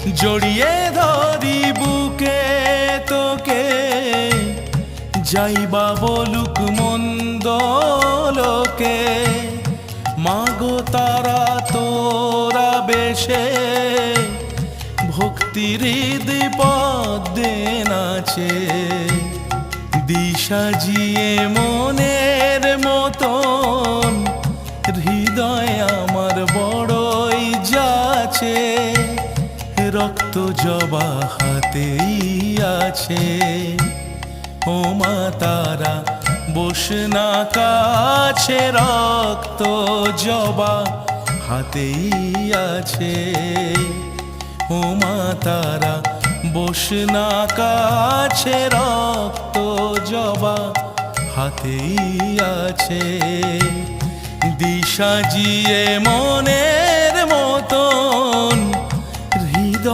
জড়িয়ে ধরি বুকে তোকে, যাইবা বলুক মন্দ লোকে। মাগো তারা তোরা বেশে, ভক্তির পদ্মে নাচে। দিশাজিয়ে মনের মতন, হৃদয় আমার বড়ই যাচ্ছে। রক্ত জবা হাতেই আছে, ও মা তারা বস না কাছে। রক্ত জবা হাতেই আছে, ও মা তারা বস না কাছে। রক্ত জবা হাতেই আছে। দিশাজিয়ে মনের মতো